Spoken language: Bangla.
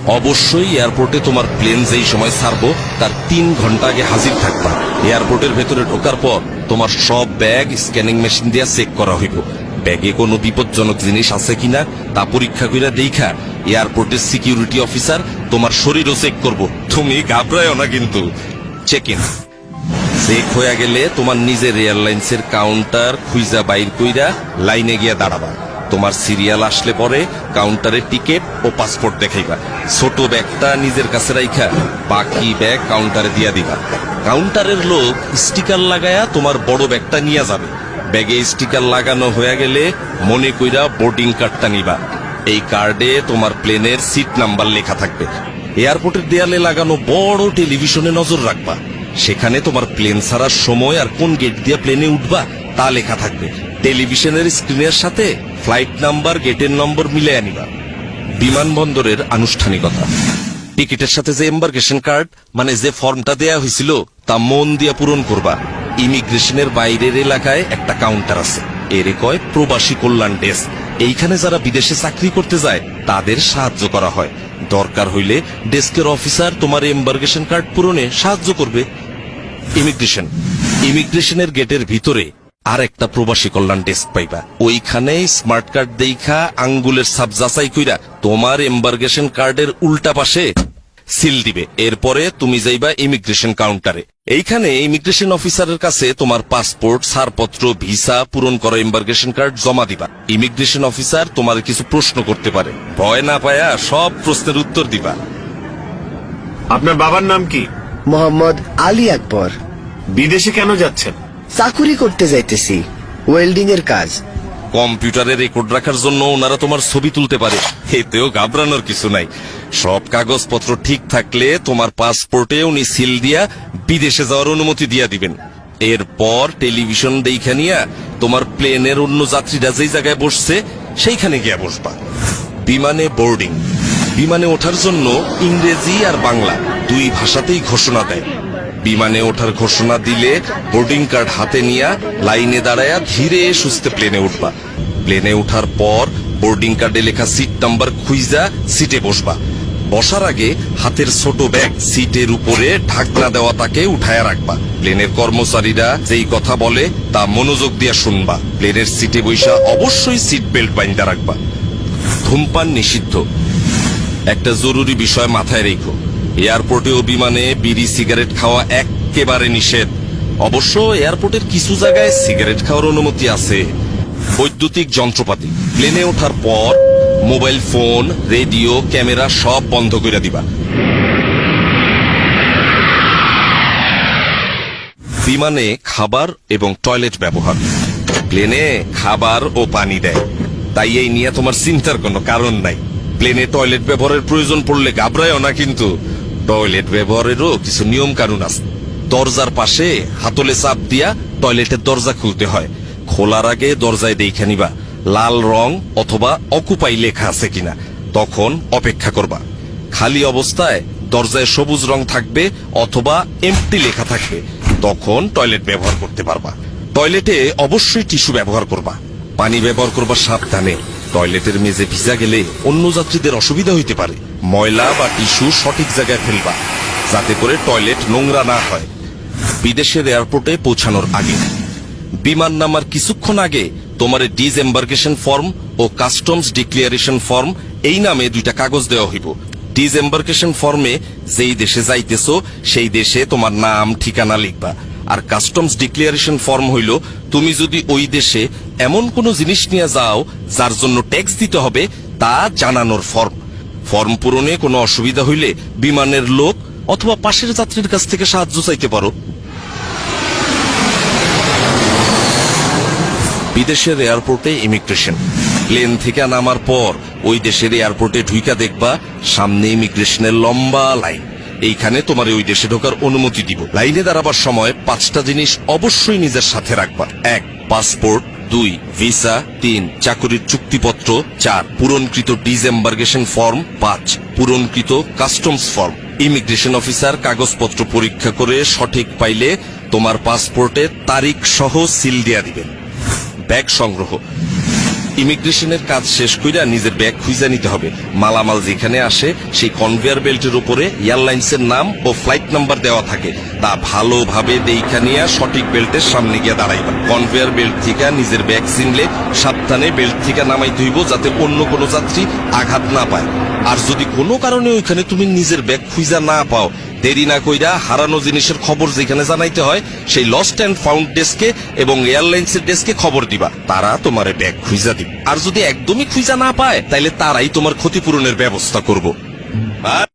অবশ্যই এয়ারপোর্টে তোমার প্লেন যেই সময় ছাড়বো তার 3 ঘন্টা আগে হাজির থাকবা। এয়ারপোর্টের ভেতরে ঢোকার পর তোমার সব ব্যাগ স্ক্যানিং মেশিন দিয়ে চেক করা হইব। ব্যাগে কোনো বিপজ্জনক জিনিস আছে কিনা তা পরীক্ষা কইরা দেখা এয়ারপোর্টের সিকিউরিটি অফিসার তোমার শরীরও চেক করব। তুমি ঘাবড়ায়ও না কিন্তু। চেক ইন চেক হয়ে গেলে তোমার নিজের এয়ারলাইন্সের কাউন্টার খুঁজা বাইর কইরা লাইনে গিয়া দাঁড়াবা। তোমার সিরিয়াল আসলে পরে কাউন্টারে টিকেট ও পাসপোর্ট দেখাইবা। ছোট ব্যাগটা নিজের কাছে রাইখা বাকি ব্যাগ কাউন্টারে দিয়া দিবা। কাউন্টারের লোক স্টিকার লাগায়া তোমার বড় ব্যাগটা নিয়ে যাবে। ব্যাগে স্টিকার লাগানো হয়ে গেলে মনে কইরা বোর্ডিং কার্ডটা নিবা। এই কার্ডে তোমার প্লেনের সিট নাম্বার লেখা থাকবে। এয়ারপোর্টের দেয়ালে লাগানো বড় টেলিভিশনে নজর রাখবা। সেখানে তোমার প্লেন ছাড়ার সময় আর কোন গেট দিয়ে প্লেনে উঠবা তা লেখা থাকবে। টেলিভিশনের স্ক্রিনের সাথে ফ্লাইট নাম্বার, গেটের নম্বর মিলে আনিবা। বিমানবন্দরের আনুষ্ঠানিকতা। টিকিটের সাথে যে এম্বার্কেশন কার্ড মানে যে ফর্মটা দেয়া হয়েছিল তা মন দিয়ে পূরণ করবা। ইমিগ্রেশনের বাইরের এলাকায় একটা কাউন্টার আছে, এরে কয় প্রবাসী কল্যাণ ডেস্ক। এইখানে যারা বিদেশে চাকরি করতে যায় তাদের সাহায্য করা হয়। দরকার হইলে ডেস্কের অফিসার তোমার এম্বার্কেশন কার্ড পূরণে সাহায্য করবে। ইমিগ্রেশনের গেটের ভিতরে আর একটা প্রবাসী কল্যাণ ডেস্ক পাইবা। ওইখানে স্মার্ট কার্ড দেখা আঙ্গুলের ছাপ যাচাই কইরা তোমার এম্বার্কেশন কার্ডের উল্টা পাশে সিল দিবে। এরপরে তুমি যাইবা ইমিগ্রেশন কাউন্টারে। এইখানে ইমিগ্রেশন অফিসারের কাছে তোমার পাসপোর্ট, ছাড়পত্র, ভিসা, পূরণ করা এম্বার্কেশন কার্ড জমা দিবা। ইমিগ্রেশন অফিসার তোমার কিছু প্রশ্ন করতে পারে, ভয় না পায়া সব প্রশ্নের উত্তর দিবা। আপনার বাবার নাম কি? মোহাম্মদ আলী আকবর। বিদেশে কেন যাচ্ছেন? চাকুরি করতে যাইতেছি, ওয়েল্ডিং এর কাজ। কম্পিউটারে রেকর্ড রাখার জন্য ওনারা তোমার ছবি তুলতে পারে, এতেও ঘাবড়ানোর কিছু নাই। সব কাগজপত্র ঠিক থাকলে তোমার পাসপোর্টে উনি সিল দিয়া বিদেশে যাওয়ার অনুমতি দিয়া দিবেন। এরপর টেলিভিশন দেখা নিয়া তোমার প্লেনের অন্য যাত্রীরা যেই জায়গায় বসছে সেইখানে গিয়া বসবা। বিমানে বোর্ডিং। বিমানে ওঠার জন্য ইংরেজি আর বাংলা দুই ভাষাতেই ঘোষণা দেয়। বিমানে ওঠার ঘোষণা দিলে বোর্ডিং কার্ড হাতে নিয়ে লাইনে দাঁড়ায়া ধীরে সুস্থে প্লেনে উঠবা। প্লেনে উঠার পর বোর্ডিং কার্ডে লেখা সিট নাম্বার খুঁজা সিটে বসবা। বসার আগে হাতের ছোট ব্যাগ সিটের উপরে ঢাকনা দেওয়া তাকে উঠায়া রাখবা। প্লেনের কর্মচারীরা যেই কথা বলে তা মনোযোগ দিয়ে শুনবা। প্লেনের সিটে বৈশা অবশ্যই সিট বেল্ট বাইন্ধা রাখবা। ধূমপান নিষিদ্ধ। একটা জরুরি বিষয় মাথায় রেখো, এয়ারপোর্টে ও বিমানে বিড়ি সিগারেট খাওয়া একেবারে নিষেধ। অবশ্য এয়ারপোর্টের কিছু জায়গায় সিগারেট খাওয়ার অনুমতি আছে। বৈদ্যুতিক যন্ত্রপাতি। প্লেনে ওঠার পর মোবাইল ফোন, রেডিও, ক্যামেরা সব বন্ধ করে দিবা। বিমানে খাবার এবং টয়লেট ব্যবহার। প্লেনে খাবার ও পানি দেয়, তাই এই নিয়ে তোমার চিন্তার কোনো কারণ নাই। প্লেনে টয়লেট ব্যবহারের প্রয়োজন পড়লে ঘাবড়ায়ও না কিন্তু। টয়লেট ব্যবহারেরও কিছু নিয়ম কানুন আছে। দরজার পাশে হাতলে চাপ দিয়া টয়লেটের দরজা খুলতে হয়। খোলার আগে দরজায় দেখে নিবা লাল রং অথবা অকুপাই লেখা আছে কিনা, তখন অপেক্ষা করবা। খালি অবস্থায় দরজায় সবুজ রং থাকবে অথবা এমটি লেখা থাকবে, তখন টয়লেট ব্যবহার করতে পারবা। টয়লেটে অবশ্যই টিস্যু ব্যবহার করবা। পানি ব্যবহার করবা সাবধানে। টয়লেটের মেঝে ভিজা গেলে অন্য যাত্রীদের অসুবিধা হইতে পারে। ময়লা বা টিস্যু সঠিক জায়গায় ফেলবা যাতে করে টয়লেট নোংরা না হয়। বিদেশের এয়ারপোর্টে পৌঁছানোর আগে, বিমান নামার কিছুক্ষণ আগে তোমার ডিসএম্বার্কেশন ফর্ম ও কাস্টমস ডিক্লিয়ারেশন ফর্ম এই নামে দুইটা কাগজ দেওয়া হইব। ডিসএম্বার্কেশন ফর্মে যেই দেশে যাইতেছো সেই দেশে তোমার নাম ঠিকানা লিখবা। আর কাস্টমস ডিক্লিয়ারেশন ফর্ম হইল তুমি যদি ওই দেশে এমন কোন জিনিস নিয়ে যাও যার জন্য ট্যাক্স দিতে হবে তা জানানোর ফর্ম। ফর্ম পূরণে কোনো অসুবিধা হইলে বিমানের লোক অথবা পাশের যাত্রীর কাছ থেকে সাহায্য চাইতে পারো। বিদেশের এয়ারপোর্টে ইমিগ্রেশন। প্লেন থেকে নামার পর ওই দেশের এয়ারপোর্টে ঢুইকা দেখবা সামনে ইমিগ্রেশনের লম্বা লাইন। এইখানে তোমার ওই দেশে ঢোকার অনুমতি দিব। লাইনে দাঁড়াবার সময় 5টা জিনিস অবশ্যই নিজের সাথে রাখবা। 1 পাসপোর্ট, 2 ভিসা, 3 চাকরির চুক্তিপত্র, 4 পূরণকৃত ডিসএম্বার্কেশন ফর্ম, 5 পূরণকৃত কাস্টমস ফর্ম। ইমিগ্রেশন অফিসার কাগজপত্র পরীক্ষা করে সঠিক পাইলে তোমার পাসপোর্টে তারিখ সহ সিল দিয়া দিবেন। ব্যাগ সংগ্রহ। ইমিগ্রেশনের কাজ শেষ কইরা নিজের ব্যাগ খুঁজে নিতে হবে। মালামাল যেখানে আসে সেই কনভেয়ার বেল্টের উপরে এয়ারলাইন্সের নাম ও ফ্লাইট নাম্বার দেওয়া থাকে, তা ভালোভাবে দেইখা নিয়ে সঠিক বেল্টের সামনে গিয়ে দাঁড়াইবা। কনভেয়ার বেল্ট থেকে নিজের ব্যাগ চিনলে সাবধানে বেল্ট থেকে নামাইতে হইব, যাতে অন্য কোনো যাত্রী আঘাত না পায়। আর যদি কোনো কারণে ওইখানে তুমি নিজের ব্যাগ খুঁজা না পাও, দেরি না কইরা হারানো জিনিসের খবর যেখানে জানাইতে হয় সেই লস্ট অ্যান্ড ফাউন্ড ডেস্কে এবং এয়ারলাইন্সের ডেস্কে খবর দিবা, তারা তোমার ব্যাগ খুঁজা দিবে। আর যদি একদমই খুঁজা না পায়, তাইলে তারাই তোমার ক্ষতিপূরণের ব্যবস্থা করব।